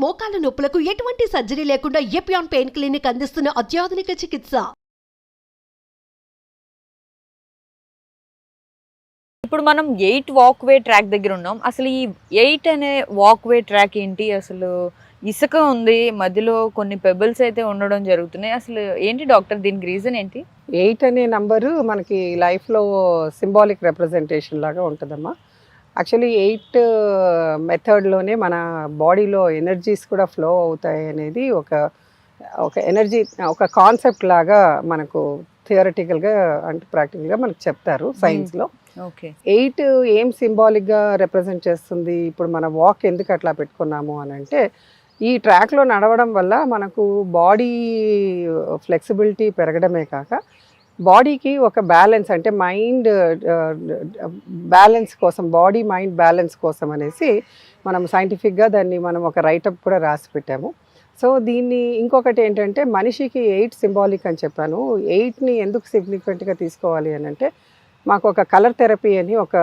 మోకాల నొప్పులకు ఎటువంటి సర్జరీ లేకుండా ఎపియాన్ పెయిన్ క్లినిక్ అందిస్తున్న అత్యాధునిక చికిత్స. ఇప్పుడు మనం 8 వాక్వే ట్రాక్ దగ్గర ఉన్నాం. అసలు ఈ 8 అనే వాక్వే ట్రాక్ ఏంటి? అసలు ఇసుక ఉంది, మధ్యలో కొన్ని పెబుల్స్ అయితే ఉండడం జరుగుతున్నాయి. అసలు ఏంటి డాక్టర్, దీనికి రీజన్ ఏంటి? 8 అనే నంబరు మనకి లైఫ్లో సింబాలిక్ రిప్రజెంటేషన్ లాగా ఉంటుందమ్మా. యాక్చువల్లీ 8 మెథడ్లోనే మన బాడీలో ఎనర్జీస్ కూడా ఫ్లో అవుతాయి అనేది ఒక ఎనర్జీ, ఒక కాన్సెప్ట్ లాగా మనకు థియరటికల్గా అంటే ప్రాక్టికల్గా మనకు చెప్తారు సైన్స్లో. ఓకే, 8 ఏం సింబాలిక్గా రిప్రజెంట్ చేస్తుంది? ఇప్పుడు మన వాక్ ఎందుకు అట్లా పెట్టుకున్నాము అని అంటే, ఈ ట్రాక్లో నడవడం వల్ల మనకు బాడీ ఫ్లెక్సిబిలిటీ పెరగడమే కాక బాడీకి ఒక బ్యాలెన్స్, అంటే మైండ్ బ్యాలెన్స్ కోసం, బాడీ మైండ్ బ్యాలెన్స్ కోసం అనేసి మనం సైంటిఫిక్గా దాన్ని మనం ఒక రైటప్ కూడా రాసి పెట్టాము. సో దీన్ని ఇంకొకటి ఏంటంటే, మనిషికి 8 సింబాలిక్ అని చెప్పాను. 8ని ఎందుకు సిగ్నిఫికెంట్గా తీసుకోవాలి అని అంటే, మాకు ఒక కలర్ థెరపీ అని ఒక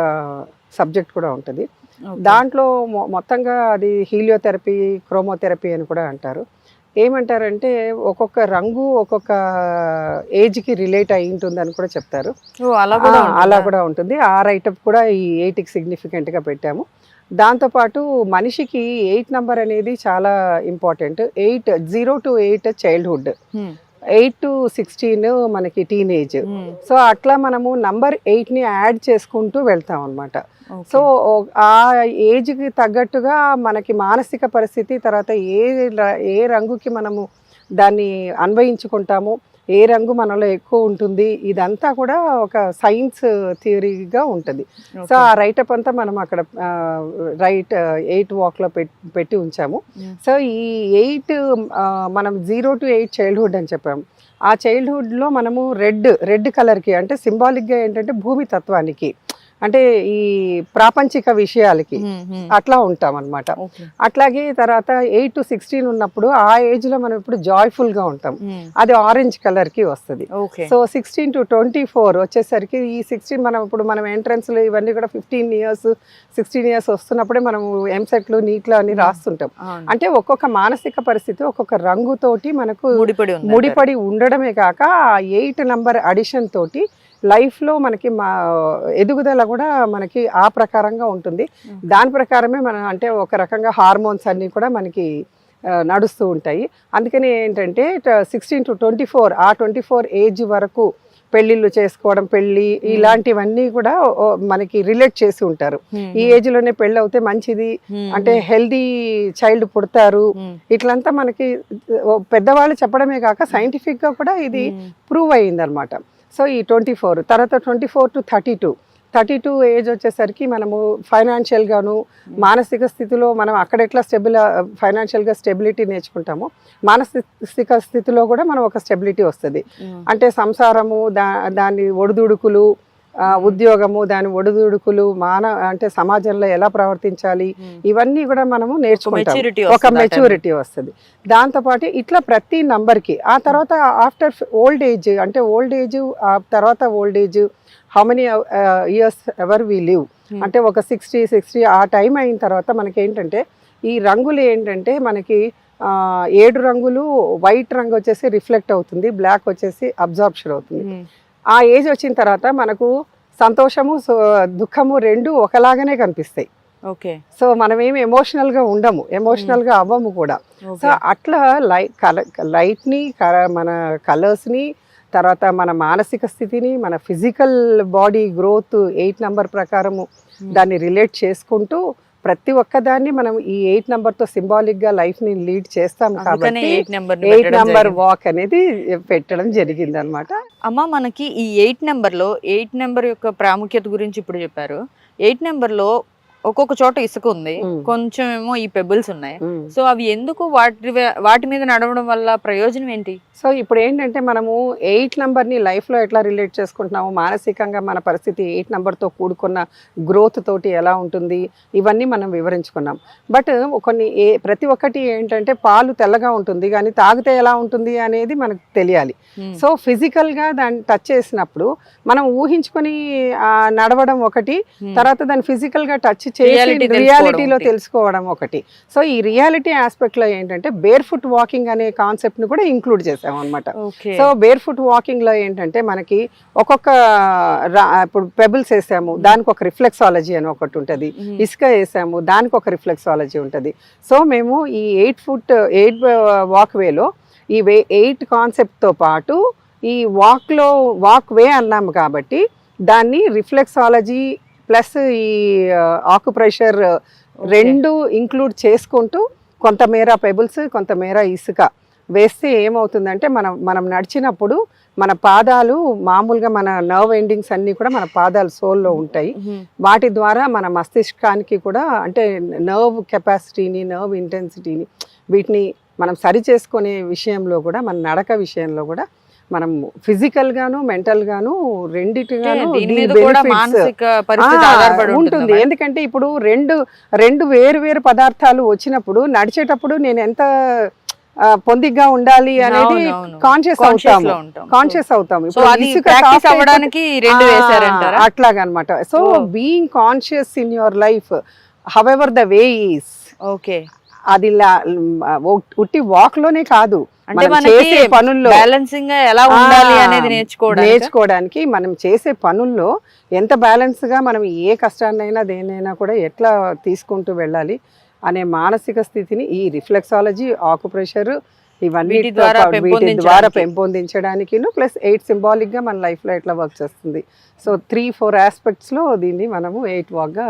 సబ్జెక్ట్ కూడా ఉంటుంది. దాంట్లో మొత్తంగా అది హీలియోథెరపీ, క్రోమోథెరపీ అని కూడా అంటారు. ఏమంటారంటే ఒక్కొక్క రంగు ఒక్కొక్క ఏజ్కి రిలేట్ అయి ఉంటుందని కూడా చెప్తారు. అలా కూడా ఉంటుంది. ఆ రైటప్ కూడా ఈ 8కి సిగ్నిఫికెంట్గా పెట్టాము. దాంతోపాటు మనిషికి 8 నంబర్ అనేది చాలా ఇంపార్టెంట్. 0 to 8 చైల్డ్హుడ్, 8 to 16 మనకి టీనేజ్. సో అట్లా మనము నంబర్ 8ని యాడ్ చేసుకుంటూ వెళ్తాం అనమాట. సో ఆ ఏజ్కి తగ్గట్టుగా మనకి మానసిక పరిస్థితి, తర్వాత ఏ రంగుకి మనము దాన్ని అన్వయించుకుంటాము, ఏ రంగు మనలో ఎక్కువ ఉంటుంది, ఇదంతా కూడా ఒక సైన్స్ థియరీగా ఉంటుంది. సో ఆ రైటప్ అంతా మనం అక్కడ 8 వాక్లో పెట్టి ఉంచాము. సో ఈ 8 మనం 0 to 8 చైల్డ్హుడ్ అని చెప్పాము. ఆ చైల్డ్హుడ్లో మనము రెడ్ కలర్కి, అంటే సింబాలిక్గా ఏంటంటే భూమి తత్వానికి, అంటే ఈ ప్రాపంచిక విషయాలకి అట్లా ఉంటాం అనమాట. అట్లాగే తర్వాత 8 to 16 ఉన్నప్పుడు ఆ ఏజ్ లో మనం ఇప్పుడు జాయ్ఫుల్ గా ఉంటాం, అది ఆరెంజ్ కలర్ కి వస్తుంది. సో 16 to 24 వచ్చేసరికి, ఈ 16 మనం ఎంట్రన్స్ లో ఇవన్నీ కూడా 15 years 16 years వస్తున్నప్పుడే మనం ఎంసెట్లు, నీట్లు అన్ని రాస్తుంటాం. అంటే ఒక్కొక్క మానసిక పరిస్థితి ఒక్కొక్క రంగుతోటి మనకు ముడిపడి ఉండడమే కాక, ఆ 8 నంబర్ అడిషన్ తోటి లైఫ్లో మనకి ఎదుగుదల కూడా మనకి ఆ ప్రకారంగా ఉంటుంది. దాని ప్రకారమే మనం, అంటే ఒక రకంగా హార్మోన్స్ అన్నీ కూడా మనకి నడుస్తూ ఉంటాయి. అందుకని ఏంటంటే 16 to 24, ఆ 24 ఏజ్ వరకు పెళ్ళిళ్ళు చేసుకోవడం, పెళ్ళి ఇలాంటివన్నీ కూడా మనకి రిలేట్ చేసి ఉంటారు. ఈ ఏజ్ లోనే పెళ్ళి అవుతే మంచిది, అంటే హెల్దీ చైల్డ్ పుడతారు, ఇట్లంతా మనకి పెద్దవాళ్ళు చెప్పడమే కాక సైంటిఫిక్ గా కూడా ఇది ప్రూవ్ అయ్యింది అనమాట. సో ఈ 24 తర్వాత 24 to 32 ఏజ్ వచ్చేసరికి మనము ఫైనాన్షియల్ గాను మానసిక స్థితిలో మనం అక్కడ ఎట్లా ఫైనాన్షియల్గా స్టెబిలిటీ నేర్చుకుంటామో, మానసిక స్థితిలో కూడా మనం ఒక స్టెబిలిటీ వస్తుంది. అంటే సంసారము, దాని ఒడిదుడుకులు, ఉద్యోగము, దాని ఒడిదుడుకులు, అంటే సమాజంలో ఎలా ప్రవర్తించాలి, ఇవన్నీ కూడా మనము నేర్చుకుంటాం. ఒక మెచ్యూరిటీ వస్తుంది. దాంతోపాటు ఇట్లా ప్రతి నంబర్కి. ఆ తర్వాత ఆఫ్టర్ ఓల్డ్ ఏజ్, అంటే ఓల్డ్ ఏజ్ తర్వాత old age, how many years ever we live, అంటే ఒక 60 ఆ టైం అయిన తర్వాత మనకి ఏంటంటే, ఈ రంగులు ఏంటంటే మనకి 7 రంగులు, వైట్ రంగు వచ్చేసి రిఫ్లెక్ట్ అవుతుంది, బ్లాక్ వచ్చేసి అబ్జార్ప్షన్ అవుతుంది. ఆ ఏజ్ వచ్చిన తర్వాత మనకు సంతోషము, దుఃఖము రెండు ఒకలాగానే కనిపిస్తాయి. ఓకే, సో మనమేమి ఎమోషనల్గా ఉండము, ఎమోషనల్గా అవ్వము కూడా. సో అట్లా లైట్ని, మన కలర్స్ని, తర్వాత మన మానసిక స్థితిని, మన ఫిజికల్ బాడీ గ్రోత్ 8 నంబర్ ప్రకారము దాన్ని రిలేట్ చేసుకుంటూ ప్రతి ఒక్కదాన్ని మనం ఈ 8 నంబర్తో సింబాలిక్గా లైఫ్ని లీడ్ చేస్తాం. కాబట్టి 8 నంబర్ వాక్ అనేది పెట్టడం జరిగింది అనమాట. అమ్మ, మనకి ఈ 8 నెంబర్లో 8 నెంబర్ యొక్క ప్రాముఖ్యత గురించి ఇప్పుడు చెప్పారు. 8 నెంబర్లో ఒక్కొక్క చోట ఇసుక ఉంది, కొంచెం ఏమో ఈ పెబుల్స్ ఉన్నాయి. సో అవి ఎందుకు, వాటి మీద నడవడం వల్ల ప్రయోజనం ఏంటి? సో ఇప్పుడు ఏంటంటే, మనము 8 నంబర్ని లైఫ్లో ఎట్లా రిలేట్ చేసుకుంటున్నాము, మానసికంగా మన పరిస్థితి 8 నంబర్తో కూడుకున్న గ్రోత్ తోటి ఎలా ఉంటుంది, ఇవన్నీ మనం వివరించుకున్నాం. బట్ ప్రతి ఒక్కటి ఏంటంటే, పాలు తెల్లగా ఉంటుంది కానీ తాగితే ఎలా ఉంటుంది అనేది మనకు తెలియాలి. సో ఫిజికల్గా దాన్ని టచ్ చేసినప్పుడు మనం ఊహించుకొని నడవడం ఒకటి, తర్వాత దాన్ని ఫిజికల్గా టచ్ Reality తెలుసుకోవడం రియాలిటీలో ఒకటి. తెలుసుకోవడం ఒకటి. సో ఈ రియాలిటీ ఆస్పెక్ట్ లో ఏంటంటే బేర్ ఫుట్ వాకింగ్ అనే కాన్సెప్ట్ ని కూడా ఇంక్లూడ్ చేసాం అనమాట. Okay so bear foot walking లో ఏంటంటే మనకి ఒక్కొక్క ఇప్పుడు పెబుల్స్ వేసాము, దానికి ఒక రిఫ్లెక్సాలజీ అని ఒకటి ఉంటుంది. ఇసుక వేసాము, దానికి ఒక రిఫ్లెక్సాలజీ ఉంటుంది. సో మేము ఈ 8 వాక్ వేలో ఈ 8 కాన్సెప్ట్తో పాటు ఈ వాక్ వే అన్నాము కాబట్టి దాన్ని రిఫ్లెక్సాలజీ ప్లస్ ఈ ఆకుప్రెషర్ రెండు ఇంక్లూడ్ చేసుకుంటూ కొంతమేర పెబుల్స్ కొంతమేర ఇసుక వేస్తే ఏమవుతుందంటే మనం నడిచినప్పుడు మన పాదాలు మామూలుగా మన నర్వ్ ఎండింగ్స్ అన్నీ కూడా మన పాదాలు సోల్లో ఉంటాయి. వాటి ద్వారా మన మస్తిష్కానికి కూడా అంటే నర్వ్ కెపాసిటీని నర్వ్ ఇంటెన్సిటీని వీటిని మనం సరి చేసుకునే విషయంలో కూడా మన నడక విషయంలో కూడా మనం ఫిజికల్ గాను మెంటల్ గాను రెండిటిగాను దీని మీద కూడా మానసిక పరిస్థితి ఆధారపడి ఉంటుంది. ఎందుకంటే ఇప్పుడు రెండు వేరు పదార్థాలు వచ్చినప్పుడు నడిచేటప్పుడు నేను ఎంత పొందిగ్గా ఉండాలి అనేది కాన్షియస్ అవుతాము. అట్లాగనమాట. So being conscious in your life however the way is okay అది ఉట్టి వాక్ లోనే కాదు, అంటే చేసే పనుల్లో బ్యాలెన్సింగ్ ఎలా ఉండాలి అనేది నేర్చుకోవడానికి మనం చేసే పనుల్లో ఎంత బ్యాలెన్స్ గా మనం ఏ కష్టాన్నైనా దేనైనా కూడా ఎట్లా తీసుకుంటూ వెళ్ళాలి అనే మానసిక స్థితిని ఈ రిఫ్లెక్సాలజీ ఆకుప్రెషర్ ఇవన్నీ వీటి ద్వారా పెంపొందించడానికి ప్లస్ 8 సింబాలిక్ గా మన లైఫ్ లో ఎట్లా వర్క్ చేస్తుంది. సో 3-4 ఆస్పెక్ట్స్ లో దీన్ని మనము 8 వాక్ గా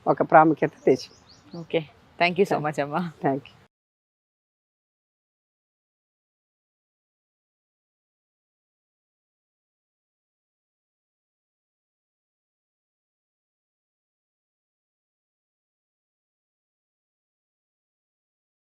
ఒక ప్రాముఖ్యత తెచ్చి. Okay thank you so much అమ్మా. Thank you.